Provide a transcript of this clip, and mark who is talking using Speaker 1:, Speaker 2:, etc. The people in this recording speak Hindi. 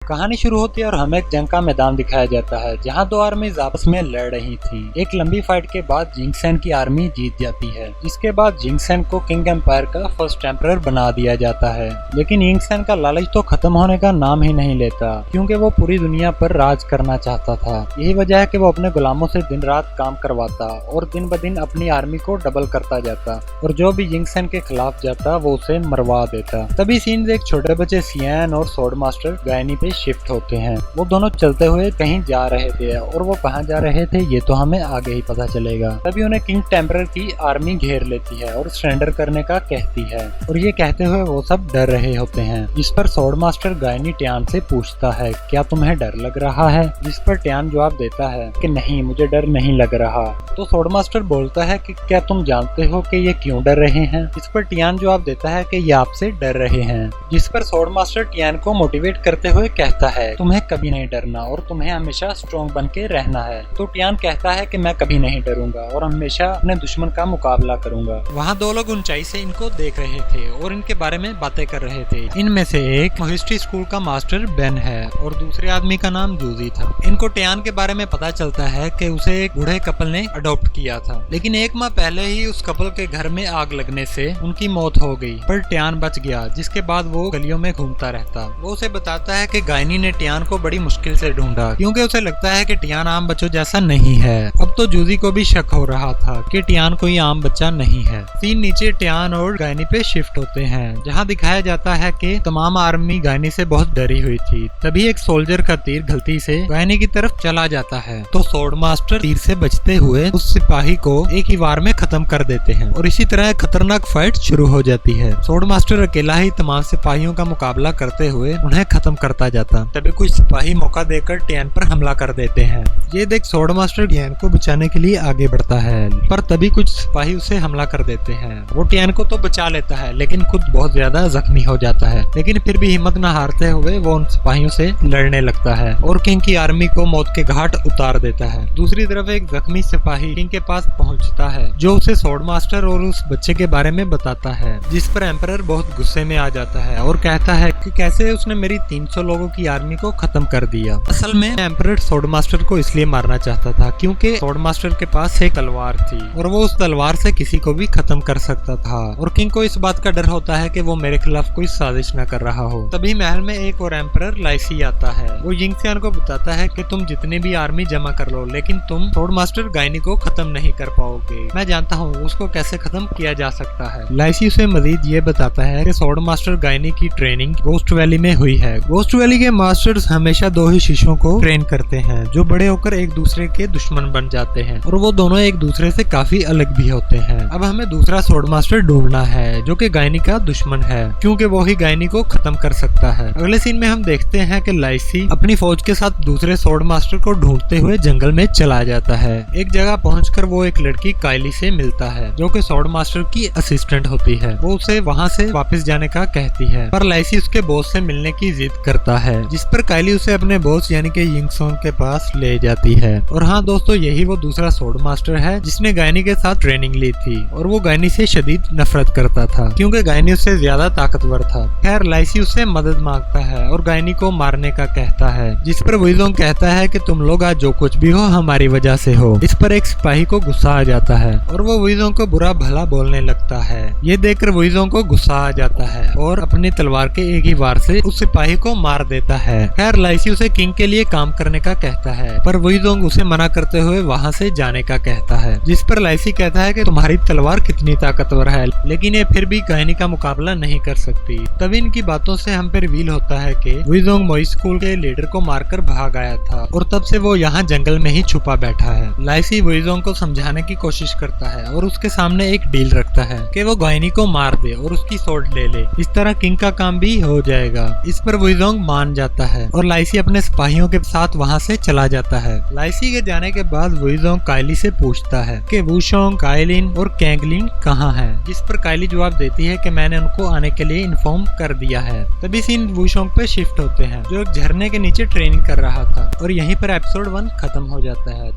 Speaker 1: कहानी शुरू होती है और हमें एक जंग का मैदान दिखाया जाता है जहां दो आर्मीज आपस में लड़ रही थी। एक लंबी फाइट के बाद जिंगसेन की आर्मी जीत जाती है, जिसके बाद जिंगसेन को किंग एम्पायर का फर्स्ट एम्परर बना दिया जाता है। लेकिन जिंगसेन का लालच तो खत्म होने का नाम ही नहीं लेता, क्योंकि वो पूरी दुनिया पर राज करना चाहता था। यही वजह है कि वो अपने गुलामों से दिन रात काम करवाता और दिन ब दिन अपनी आर्मी को डबल करता जाता, और जो भी जिंगसेन के खिलाफ जाता वो उसे मरवा देता। तभी सीन एक छोटे बच्चे सियान और स्वॉर्ड मास्टर गायनी पे शिफ्ट होते हैं। वो दोनों चलते हुए कहीं जा रहे थे और वो कहाँ जा रहे थे ये तो हमें आगे ही पता चलेगा। तभी उन्हें किंग टेम्परर की आर्मी घेर लेती है और सरेंडर करने का कहती है, और ये कहते हुए वो सब डर रहे होते हैं। जिस पर स्वॉर्ड मास्टर गायनी ट्यान से पूछता है, क्या तुम्हें डर लग रहा है? जिस पर ट्यान जवाब देता है कि नहीं, मुझे डर नहीं लग रहा। तो स्वॉर्ड मास्टर बोलता है कि क्या तुम जानते हो कि ये क्यों डर रहे हैं? इस पर ट्यान जवाब देता है कि ये आपसे डर रहे हैं। जिस पर स्वॉर्ड मास्टर ट्यान को मोटिवेट करते हुए कहता है, तुम्हें कभी नहीं डरना और तुम्हें हमेशा स्ट्रॉन्ग बन के रहना है। तो ट्यान कहता है कि मैं कभी नहीं डरूंगा और हमेशा अपने दुश्मन का मुकाबला करूंगा। वहाँ दो लोग ऊंचाई से इनको देख रहे थे और इनके बारे में बातें कर रहे थे। इनमें से एक हिस्ट्री स्कूल का मास्टर बेन है और दूसरे आदमी का नाम जूजी था। इनको ट्यान के बारे में पता चलता है कि उसे एक बूढ़े कपल ने अडॉप्ट किया था, लेकिन एक माह पहले ही उस कपल के घर में आग लगने से उनकी मौत हो गई, पर ट्यान बच गया। जिसके बाद वो गलियों में घूमता रहता। वो उसे बताता है कि गायनी ने ट्यान को बड़ी मुश्किल से ढूंढा, क्योंकि उसे लगता है कि ट्यान आम बच्चों जैसा नहीं है। अब तो जूजी को भी शक हो रहा था कि ट्यान कोई आम बच्चा नहीं है। सीन नीचे ट्यान और गायनी पे शिफ्ट होते हैं, जहाँ दिखाया जाता है कि तमाम आर्मी गायनी से बहुत डरी हुई थी। तभी एक सोल्जर का तीर गलती से गायनी की तरफ चला जाता है, तो स्वॉर्ड मास्टर तीर से बचते हुए उस सिपाही को एक ही वार में खत्म कर देते हैं और इसी तरह खतरनाक फाइट शुरू हो जाती है। स्वॉर्ड मास्टर अकेला ही तमाम सिपाहियों का मुकाबला करते हुए उन्हें खत्म करता जाता। तभी कुछ सिपाही मौका देकर ट्यान पर हमला कर देते हैं। ये देख स्वॉर्ड मास्टर ट्यान को बचाने के लिए आगे बढ़ता है, पर तभी कुछ सिपाही उसे हमला कर देते हैं। वो ट्यान को तो बचा लेता है, लेकिन खुद बहुत ज्यादा जख्मी हो जाता है। लेकिन फिर भी हिम्मत न हारते हुए वो उन सिपाहियों से लड़ने लगता है और किंग की आर्मी को मौत के घाट उतार देता है। दूसरी तरफ एक जख्मी सिपाही किंग के पास पहुंचता है, जो उसे स्वॉर्ड मास्टर और उस बच्चे के बारे में बताता है। जिस पर एम्परर बहुत गुस्से में आ जाता है और कहता है कि कैसे उसने मेरी 300 लोगों की आर्मी को खत्म कर दिया। असल में एम्परर स्वॉर्ड मास्टर को इसलिए मारना चाहता था क्योंकि स्वॉर्ड मास्टर के पास एक तलवार थी और वो उस तलवार से किसी को भी खत्म कर सकता था, और किंग को इस बात का डर होता है कि वो मेरे खिलाफ कोई साजिश न कर रहा हो। तभी महल में एक और एम्परर लाइसी आता है। वो जिंगसेन को बताता है कि तुम जितनी भी आर्मी जमा कर लो, लेकिन तुम स्वॉर्ड मास्टर गायनी को खत्म नहीं कर पाओगे। मैं जानता हूँ उसको कैसे खत्म किया जा सकता है। लाइसी उसे मजीद ये बताता है कि स्वॉर्ड मास्टर गायनी की ट्रेनिंग गोस्ट वैली में हुई है। गोस्ट वैली के मास्टर्स हमेशा दो ही शिष्यों को ट्रेन करते हैं, जो बड़े होकर एक दूसरे के दुश्मन बन जाते हैं, और वो दोनों एक दूसरे से काफी अलग भी होते हैं। अब हमें दूसरा स्वॉर्ड मास्टर ढूंढना है जो कि गायनी का दुश्मन है, क्योंकि वो ही गायनी को खत्म कर सकता है। अगले सीन में हम देखते हैं कि लाइसी अपनी फौज के साथ दूसरे स्वॉर्ड मास्टर को ढूंढते हुए जंगल में चला जाता है। एक जगह पहुंचकर वो एक लड़की कायली से मिलता है, जो कि स्वॉर्ड मास्टर की असिस्टेंट होती है। वो उसे वहाँ से वापस जाने का कहती है, पर लाइसी उसके बॉस से मिलने की जिद करता है, जिस पर कायली उसे अपने बॉस यानी कि जिंगसेन के पास ले जाती है। और हाँ दोस्तों, यही वो दूसरा स्वॉर्ड मास्टर है जिसने गायनी के साथ ट्रेनिंग ली थी, और वो गायनी से शदीद नफरत करता था क्योंकि गायनी उससे ज्यादा ताकतवर था। खैर लाइसी उससे मदद मांगता है और गायनी को मारने का कहता है, जिस पर वुइजोंग कहता है कि तुम लोग आज जो कुछ भी हो हमारी वजह से हो। इस पर एक सिपाही को गुस्सा आ जाता है और वो वुइजोंग को बुरा भला बोलने लगता है। ये देखकर वुइजोंग को गुस्सा आ जाता है और अपनी तलवार के एक ही वार से उस सिपाही को मार देता है। खैर लाइसी उसे किंग के लिए काम करने का कहता है, पर वुइजोंग उसे मना करते हुए वहाँ से जाने का कहता है। जिस पर लाइसी कहता है कि तुम्हारी तलवार कितनी ताकतवर है, लेकिन ये फिर भी गायनी का मुकाबला नहीं कर सकती। तभी इनकी बातों से हम पे रिवील होता है कि वुइजोंग मोई स्कूल के लीडर को मारकर भाग आया था और तब से वो यहाँ जंगल में ही छुपा बैठा है। लाइसी वुइजोंग को समझाने की कोशिश करता है और उसके सामने एक डील रखता है कि वो गायनी को मार दे और उसकी स्वॉर्ड ले ले, इस तरह किंग का काम भी हो जाएगा। इस पर वुइजोंग मान जाता है और लाइसी अपने सिपाहियों के साथ वहाँ से चला जाता है। लाइसी के जाने के बाद वुइजोंग कायली से पूछता है कि वुशोंग, कायलिन और कैंगलिन कहाँ हैं, जिस पर कायली जवाब देती है कि मैंने उनको आने के लिए इन्फॉर्म कर दिया है। तभी सीन वुशोंग पे शिफ्ट होते हैं, जो एक झरने के नीचे ट्रेनिंग कर रहा था, और यहीं पर एपिसोड 1 खत्म हो जाता है।